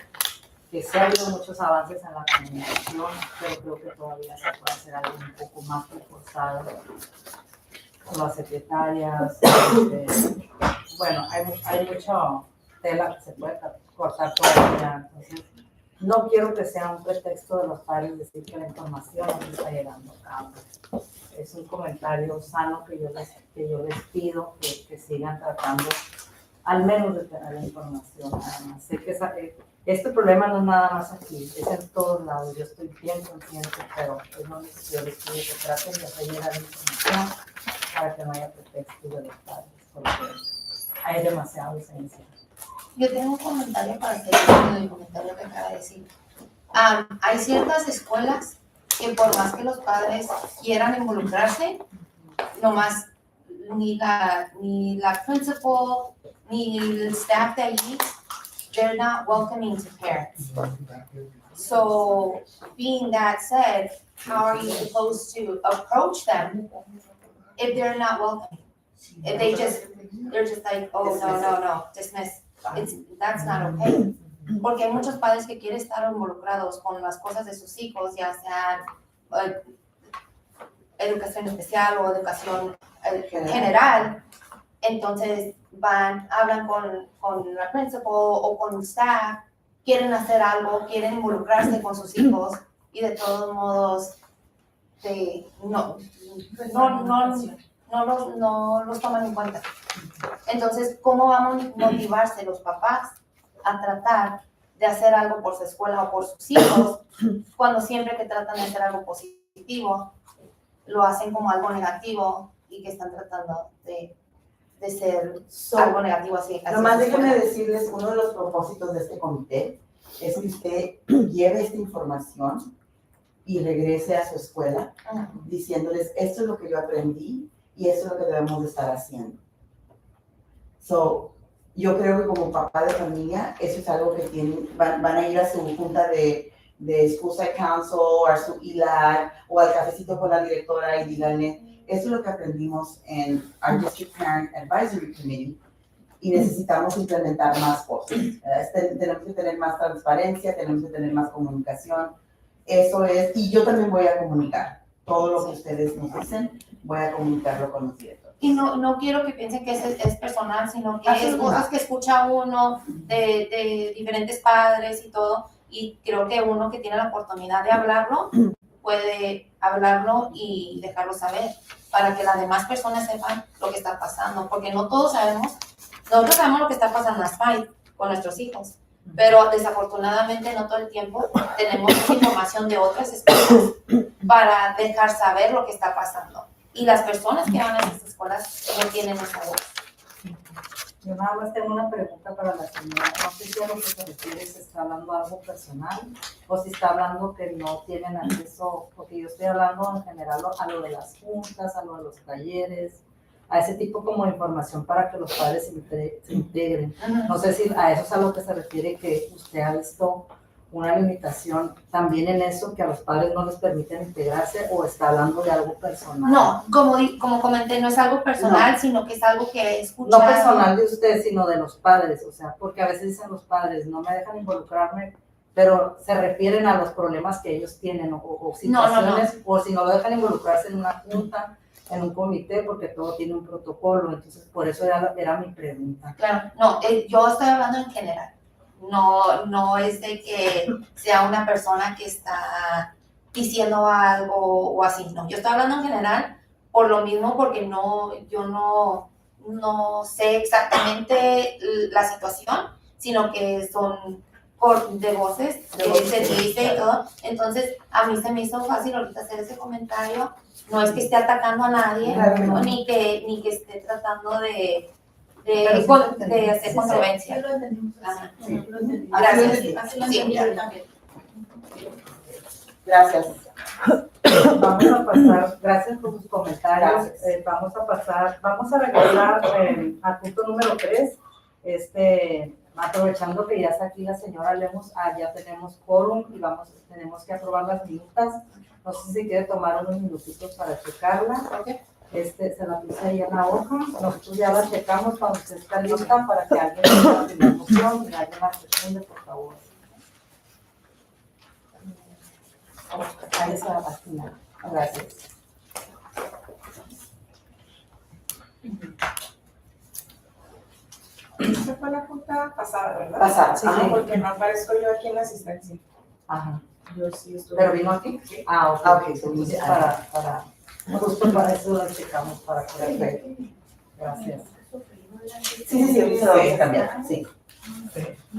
que se ha habido muchos avances en la comunicación, pero creo que todavía se puede hacer algo un poco más reforzado con las secretarias. Bueno, hay mucha tela que se puede cortar todavía. Entonces, no quiero que sea un pretexto de los padres decir que la información no está llegando a cabo. Es un comentario sano que yo les pido que sigan tratando al menos de tener la información. Además, sé que este problema no es nada más aquí, es en todos lados. Yo estoy bien consciente, pero es lo único que yo les pido, que traten de hacer llegar la información para que no haya pretextos de los padres, porque hay demasiada ausencia. Yo tengo un comentario para hacer el comentario que acaba de decir. Hay ciertas escuelas que por más que los padres quieran involucrarse, nomás ni la principal, ni el staff de allí, they're not welcoming to parents. So, being that said, how are you supposed to approach them if they're not welcoming? If they're just like, oh, no, dismiss. That's not okay. Porque hay muchos padres que quieren estar involucrados con las cosas de sus hijos, ya sean educación especial o educación general. Entonces hablan con la principal o con el staff, quieren hacer algo, quieren involucrarse con sus hijos y de todos modos no los toman en cuenta. Entonces, ¿cómo vamos a motivarse los papás a tratar de hacer algo por su escuela o por sus hijos cuando siempre que tratan de hacer algo positivo lo hacen como algo negativo y que están tratando de de ser So, algo negativo así. Nomás así déjenme fuera. decirles, uno de los propósitos de este comité es que usted lleve esta información y regrese a su escuela diciéndoles, esto es lo que yo aprendí y esto es lo que debemos de estar haciendo. So, yo creo que como papá de familia, eso es algo que tienen, van a ir a su junta de School Site Council, o a su ILAC, o al cafecito con la directora y díganle, esto es lo que aprendimos en our District Parent Advisory Committee y necesitamos implementar más cosas. Tenemos que tener más transparencia, tenemos que tener más comunicación. Eso es, y yo también voy a comunicar todo lo que ustedes nos dicen, voy a comunicarlo con los directores. Y no quiero que piensen que es personal, sino que es Absolutamente. cosas que escucha uno de diferentes padres y todo, y creo que uno que tiene la oportunidad de hablarlo, puede hablarlo y dejarlo saber, para que las demás personas sepan lo que está pasando, porque no todos sabemos, nosotros sabemos lo que está pasando en las PAI con nuestros hijos, pero desafortunadamente no todo el tiempo tenemos información de otras escuelas para dejar saber lo que está pasando. Y las personas que van a esas escuelas no tienen esa voz. Yo nada más tengo una pregunta para la señora. No sé si a lo que se refiere se está hablando algo personal o si está hablando que no tienen acceso, porque yo estoy hablando en general a lo de las juntas, a lo de los talleres, a ese tipo como de información para que los padres se integren. No sé si a eso es a lo que se refiere, que usted ha visto una limitación también en eso, que a los padres no les permiten integrarse, o está hablando de algo personal. No, como comenté, no es algo personal, sino que es algo que he escuchado. No personal de usted, sino de los padres, o sea, porque a veces dicen los padres, no me dejan involucrarme, pero se refieren a los problemas que ellos tienen o situaciones, o si no lo dejan involucrarse en una junta, en un comité, porque todo tiene un protocolo. Entonces por eso era mi pregunta. Claro, no, yo estoy hablando en general. No es de que sea una persona que está diciendo algo o así, no. Yo estoy hablando en general por lo mismo, porque yo no sé exactamente la situación, sino que son de voces que se dice y todo. Entonces, a mí se me hizo fácil ahorita hacer ese comentario. No es que esté atacando a nadie, Claro. ni que esté tratando de hacer Sí, controversia. lo entendimos. Ajá. Sí, lo entendí. Gracias. Así lo Sí. entendí yo también. Gracias. Vamos a pasar, gracias por sus comentarios. Gracias. Vamos a regresar al punto número 3. Aprovechando que ya está aquí la señora Lemos, ya tenemos quórum y tenemos que aprobar las minutas. No sé si quiere tomar unos minutitos para checarla. Okay. Se la puse ahí en la hoja. Nosotros ya la checamos cuando usted está lista para que alguien haga la primera moción y alguien la secunde, por favor. Ahí está la final. Gracias. Esta fue la junta pasada, ¿verdad? Pasada, Sí, ajá. porque no aparezco yo aquí en la asistencia. Ajá. Yo sí estuve. ¿Pero vino aquí? Sí. Ah, ok. Ah, ok, Entonces, justo para eso la checamos, para que Perfecto. Gracias. Sí, ahorita lo vamos a cambiar, sí.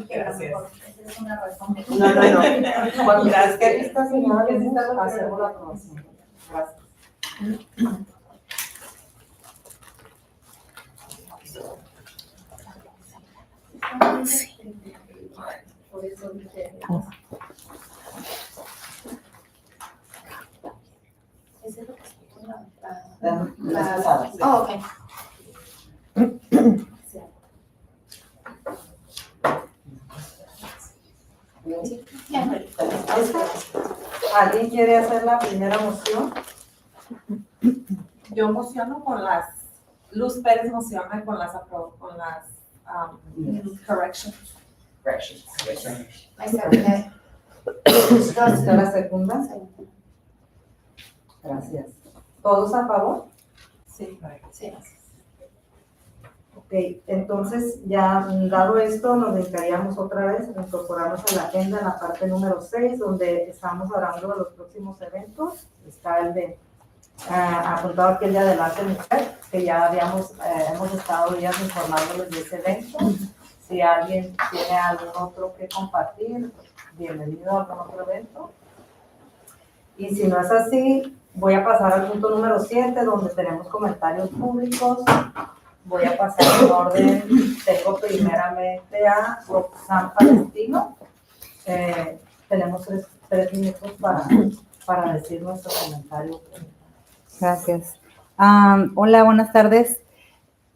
Gracias. No. Cuando Gracias. esté lista, señora, hacemos la aprobación. Gracias. Por eso dije. Ese es lo que escucho Las pasadas. Oh, ok. Sí, ya. ¿Alguien quiere hacer la primera moción? Yo mociono con las, Luz Pérez mociona con las corrections. Corrections. Ahí está, ok. ¿Usted la segunda? Gracias. ¿Todos a favor? Sí. Sí. Ok, entonces ya dado esto, nos dedicaríamos otra vez a incorporarnos a la agenda en la parte número 6, donde estamos hablando de los próximos eventos. Está el de apuntado aquí el de Adelante Mujer, que ya hemos estado días informándoles de ese evento. Si alguien tiene algún otro que compartir, bienvenido a algún otro evento. Y si no es así, voy a pasar al punto número 7, donde tenemos comentarios públicos. Voy a pasar en orden. Tengo primeramente a Roxanne Palestino. Tenemos tres minutos para decir nuestro comentario. Gracias. Hola, buenas tardes.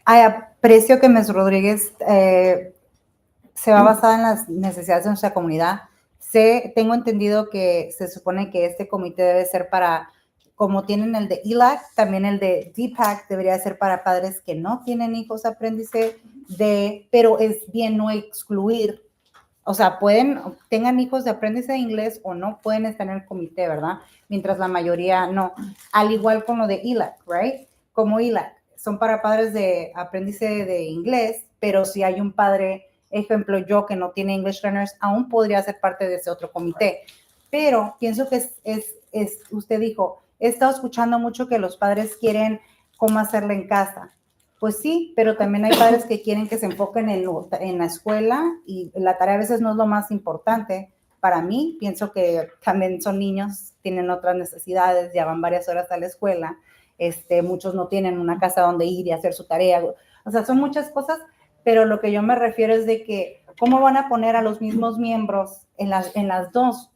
Aprecio que Ms. Rodríguez se va basada en las necesidades de nuestra comunidad. Tengo entendido que se supone que este comité debe ser para, como tienen el de ELAC, también el de DPAC debería ser para padres que no tienen hijos aprendices pero es bien no excluir. O sea, tengan hijos de aprendizaje de inglés o no pueden estar en el comité, ¿verdad? Mientras la mayoría no. Al igual con lo de ELAC, ¿right? Como ELAC, son para padres de aprendizaje de inglés, pero si hay un padre, ejemplo yo, que no tiene English Learners, aún podría ser parte de ese otro comité. Pero pienso que usted dijo, he estado escuchando mucho que los padres quieren cómo hacerlo en casa. Pues sí, pero también hay padres que quieren que se enfoquen en la escuela y la tarea a veces no es lo más importante. Para mí, pienso que también son niños, tienen otras necesidades, ya van varias horas a la escuela, muchos no tienen una casa donde ir y hacer su tarea. O sea, son muchas cosas, pero lo que yo me refiero es de que cómo van a poner a los mismos miembros en las dos,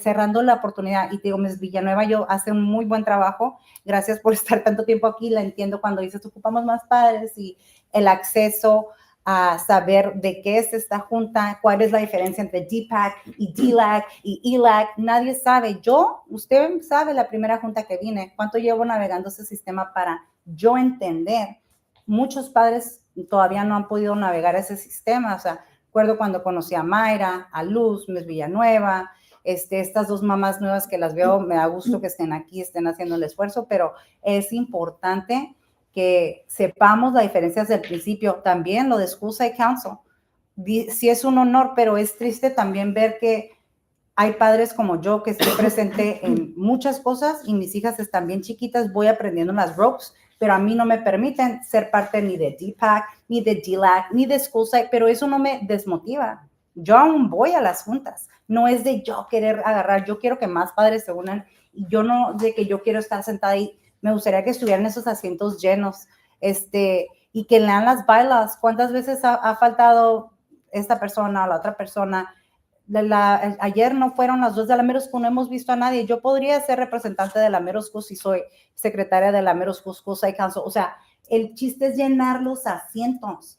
cerrando la oportunidad. Y te digo, Ms. Villanueva, hace un muy buen trabajo. Gracias por estar tanto tiempo aquí. La entiendo cuando dices, ocupamos más padres y el acceso a saber de qué es esta junta, cuál es la diferencia entre DPAC y DLAC y ELAC. Nadie sabe. Usted sabe la primera junta que vine, cuánto llevo navegando ese sistema para yo entender. Muchos padres todavía no han podido navegar ese sistema. O sea, recuerdo cuando conocí a Mayra, a Luz, Ms. Villanueva, estas dos mamás nuevas que las veo, me da gusto que estén aquí, estén haciendo el esfuerzo, pero es importante que sepamos las diferencias del principio. También lo de School Site Council, sí es un honor, pero es triste también ver que hay padres como yo que estoy presente en muchas cosas y mis hijas están bien chiquitas, voy aprendiendo las ropes, pero a mí no me permiten ser parte ni de DPAC, ni de DLAC, ni de School Site, pero eso no me desmotiva. Yo aún voy a las juntas, no es de yo querer agarrar, yo quiero que más padres se unan y yo no de que yo quiero estar sentada ahí, me gustaría que estuvieran esos asientos llenos, y que lean las bailas. ¿Cuántas veces ha faltado esta persona o la otra persona? Ayer no fueron las dos de la Middle School, no hemos visto a nadie. Yo podría ser representante de la Middle School si soy secretaria de la Middle School Site Council. O sea, el chiste es llenar los asientos.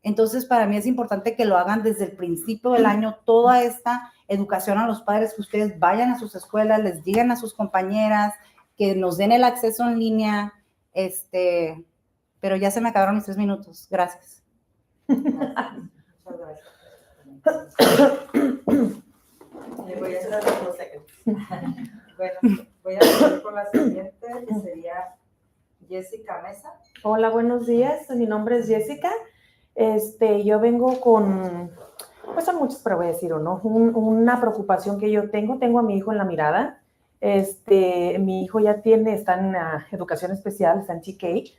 Entonces, para mí es importante que lo hagan desde el principio del año, toda esta educación a los padres, que ustedes vayan a sus escuelas, les digan a sus compañeras, que nos den el acceso en línea, pero ya se me acabaron mis 3 minutos. Gracias. Muchas gracias. Voy a hacer los seconds. Bueno, voy a seguir con la siguiente, que sería Jessica Mesa. Hola, buenos días. Mi nombre es Jessica. Yo vengo con, pues son muchos, pero voy a decir uno, una preocupación que yo tengo a mi hijo en la mirada. Mi hijo ya está en educación especial, está en TK.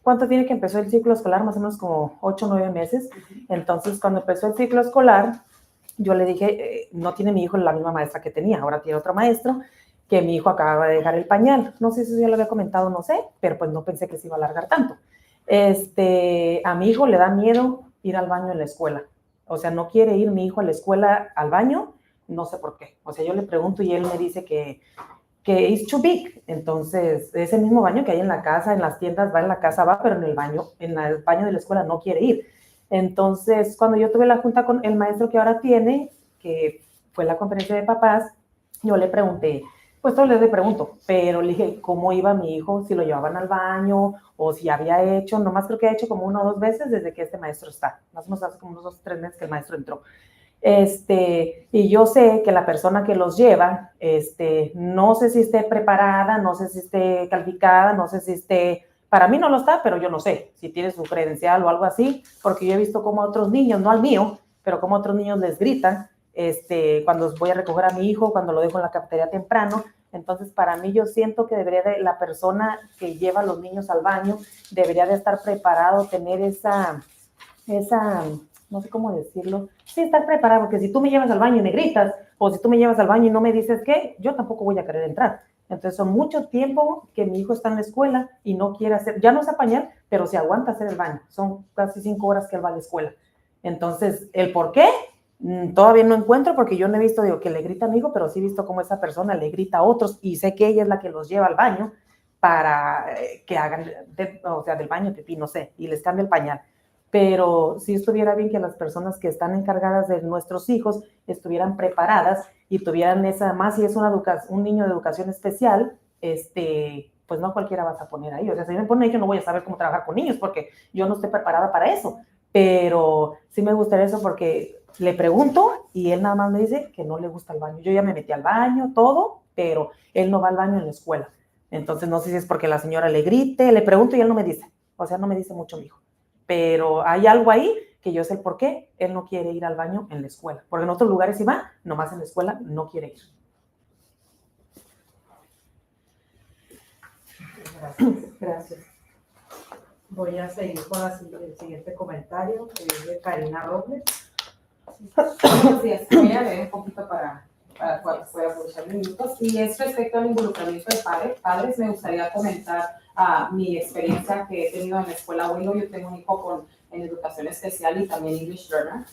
¿Cuánto tiene que empezó el ciclo escolar? Más o menos como 8 o 9 meses. Entonces, cuando empezó el ciclo escolar, yo le dije, no tiene mi hijo la misma maestra que tenía, ahora tiene otro maestro, que mi hijo acaba de dejar el pañal. No sé si ya lo había comentado, no sé, pero pues no pensé que se iba a alargar tanto. A mi hijo le da miedo ir al baño en la escuela. O sea, no quiere ir mi hijo a la escuela al baño, no sé por qué. O sea, yo le pregunto y él me dice que it's too big. Entonces, ese mismo baño que hay en la casa, en las tiendas, va en la casa, va, pero en el baño de la escuela no quiere ir. Entonces, cuando yo tuve la junta con el maestro que ahora tiene, que fue la conferencia de papás, yo le pregunté, pues todo le pregunto, pero le dije cómo iba mi hijo, si lo llevaban al baño o si había hecho, nomás creo que ha hecho como 1 o 2 veces desde que este maestro está, más o menos hace como unos 2 o 3 meses que el maestro entró. Y yo sé que la persona que los lleva, no sé si esté preparada, no sé si esté calificada, no sé si esté, para mí no lo está, pero yo no sé si tiene su credencial o algo así, porque yo he visto como a otros niños, no al mío, pero como a otros niños les gritan, cuando voy a recoger a mi hijo, cuando lo dejo en la cafetería temprano. Entonces, para mí, yo siento que la persona que lleva a los niños al baño debería de estar preparado, tener esa, no sé cómo decirlo, sí, estar preparado, porque si tú me llevas al baño y me gritas, o si tú me llevas al baño y no me dices qué, yo tampoco voy a querer entrar. Entonces son mucho tiempo que mi hijo está en la escuela y no quiere hacer, ya no usa pañal, pero se aguanta hacer el baño. Son casi 5 horas que él va a la escuela. Entonces, ¿el por qué? Todavía no encuentro porque yo no he visto, digo, que le grita a mi hijo, pero sí he visto cómo esa persona le grita a otros y sé que ella es la que los lleva al baño para que hagan, o sea, del baño, pipí, no sé, y les cambia el pañal. Pero sí estuviera bien que las personas que están encargadas de nuestros hijos estuvieran preparadas y tuvieran esa, más si es un niño de educación especial, pues no cualquiera vas a poner ahí. O sea, si me ponen yo no voy a saber cómo trabajar con niños porque yo no estoy preparada para eso. Pero sí me gustaría eso porque le pregunto y él nada más me dice que no le gusta el baño. Yo ya me metí al baño, todo, pero él no va al baño en la escuela. Entonces no sé si es porque la señora le grite, le pregunto y él no me dice. O sea, no me dice mucho mi hijo. Pero hay algo ahí que yo sé el por qué él no quiere ir al baño en la escuela. Porque en otros lugares sí va, nomás en la escuela no quiere ir. Gracias. Voy a seguir con el siguiente comentario, que es de Karina Robles. Buenos días. Voy a leer un poquito para cuando pueda aprovechar minutos. Y es respecto al involucramiento de padres. Me gustaría comentar mi experiencia que he tenido en la escuela Willow. Yo tengo un hijo en educación especial y también English Learner.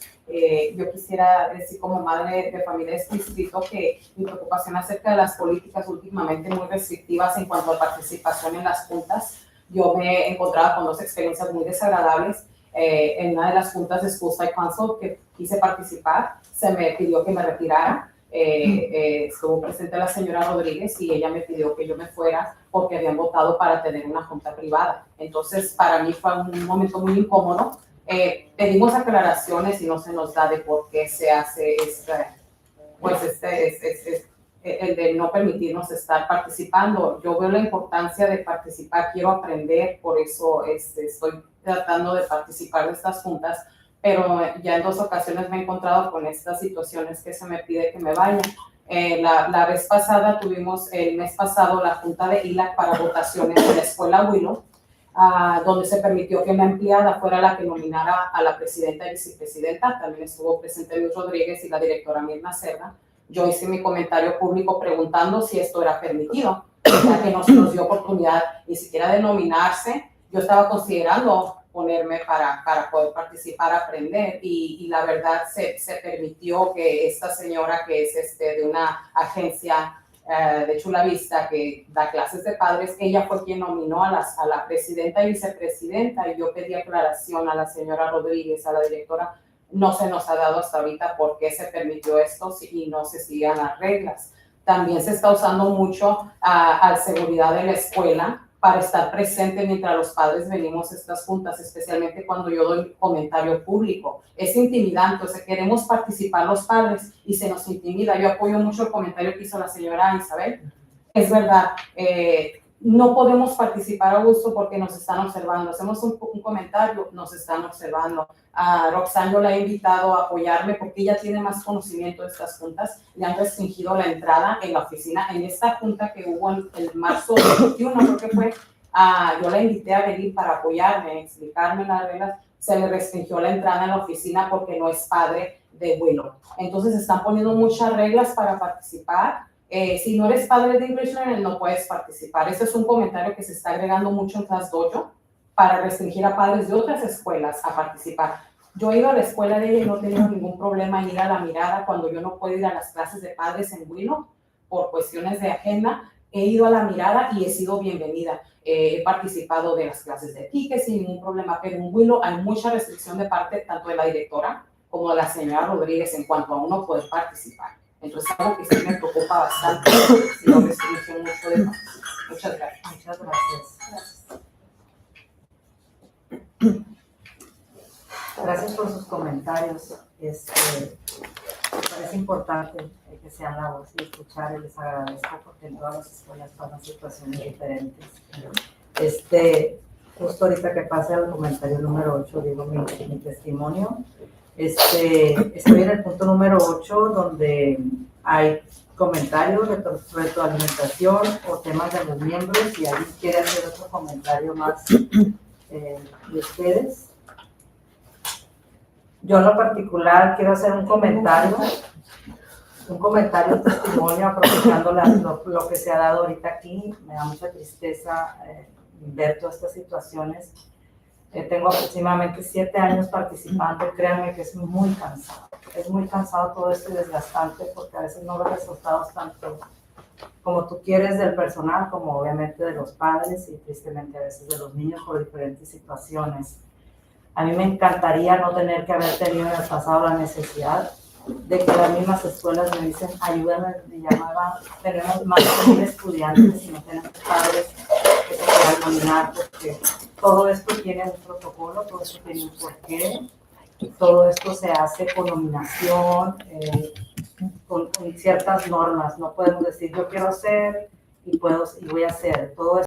Yo quisiera decir como madre de familia de este distrito que mi preocupación acerca de las políticas últimamente muy restrictivas en cuanto a participación en las juntas. Yo me he encontrado con 2 experiencias muy desagradables. En una de las juntas de School Site Council que quise participar, se me pidió que me retirara. Estuvo presente la señora Rodríguez y ella me pidió que yo me fuera porque habían votado para tener una junta privada. Entonces, para mí fue un momento muy incómodo. Pedimos aclaraciones y no se nos da de por qué se hace el de no permitirnos estar participando. Yo veo la importancia de participar, quiero aprender, por eso estoy tratando de participar de estas juntas, pero ya en 2 ocasiones me he encontrado con estas situaciones que se me pide que me vaya. La vez pasada tuvimos el mes pasado la junta de ILAC para votaciones en la escuela Willow, donde se permitió que una empleada fuera la que nominara a la presidenta y vicepresidenta. También estuvo presente Luis Rodríguez y la directora Mirna Cerda. Yo hice mi comentario público preguntando si esto era permitido, ya que no se nos dio oportunidad ni siquiera de nominarse. Yo estaba considerando ponerme para poder participar, aprender, y la verdad se permitió que esta señora que es de una agencia de Chula Vista que da clases de padres, ella fue quien nominó a la presidenta y vicepresidenta, y yo pedí aclaración a la señora Rodríguez, a la directora. No se nos ha dado hasta ahorita por qué se permitió esto y no se siguen las reglas. También se está usando mucho a seguridad de la escuela para estar presente mientras los padres venimos a estas juntas, especialmente cuando yo doy comentario público. Es intimidante, o sea, queremos participar los padres y se nos intimida. Yo apoyo mucho el comentario que hizo la señora Isabel. Es verdad, no podemos participar a gusto porque nos están observando. Hacemos un comentario, nos están observando. A Roxanne yo la he invitado a apoyarme porque ella tiene más conocimiento de estas juntas. Le han restringido la entrada en la oficina. En esta junta que hubo en marzo 21, creo que fue, yo la invité a venir para apoyarme, explicarme las reglas. Se le restringió la entrada en la oficina porque no es padre de Willow. Entonces están poniendo muchas reglas para participar. Si no eres padre de English Learner, no puedes participar. Ese es un comentario que se está agregando mucho en Class Dojo para restringir a padres de otras escuelas a participar. Yo he ido a la escuela de ella y no he tenido ningún problema en ir a la mirada cuando yo no puedo ir a las clases de padres en Willow por cuestiones de agenda. He ido a la mirada y he sido bienvenida. He participado de las clases de pique sin ningún problema, pero en Willow hay mucha restricción de parte tanto de la directora como de la señora Rodríguez en cuanto a uno poder participar. Entonces, algo que sí me preocupa bastante, si lo restringió mucho de más. Muchas gracias. Muchas gracias. Gracias por sus comentarios. Me parece importante que sean la voz y escuchar, y les agradezco porque en todas las escuelas pasan situaciones diferentes. Justo ahorita que pase al comentario número 8, digo mi testimonio. Estoy en el punto número 8, donde hay comentarios, retroalimentación o temas de los miembros, y alguien quiere hacer otro comentario más de ustedes. Yo en lo particular quiero hacer un comentario un comentario, un testimonio, aprovechando lo que se ha dado ahorita aquí. Me da mucha tristeza ver todas estas situaciones. Tengo aproximadamente 7 años participando. Créanme que es muy cansado. Es muy cansado todo esto y desgastante porque a veces no ves resultados tanto como tú quieres del personal, como obviamente de los padres y tristemente a veces de los niños por diferentes situaciones. A mí me encantaría no tener que haber tenido en el pasado la necesidad de que las mismas escuelas me dicen, ayúdame, me llamaban, tenemos más de 1000 estudiantes y no tenemos padres que se puedan nominar, porque todo esto tiene un protocolo, todo esto tiene un porqué, todo esto se hace con nominación, con ciertas normas. No podemos decir yo quiero ser y voy a hacer. Todo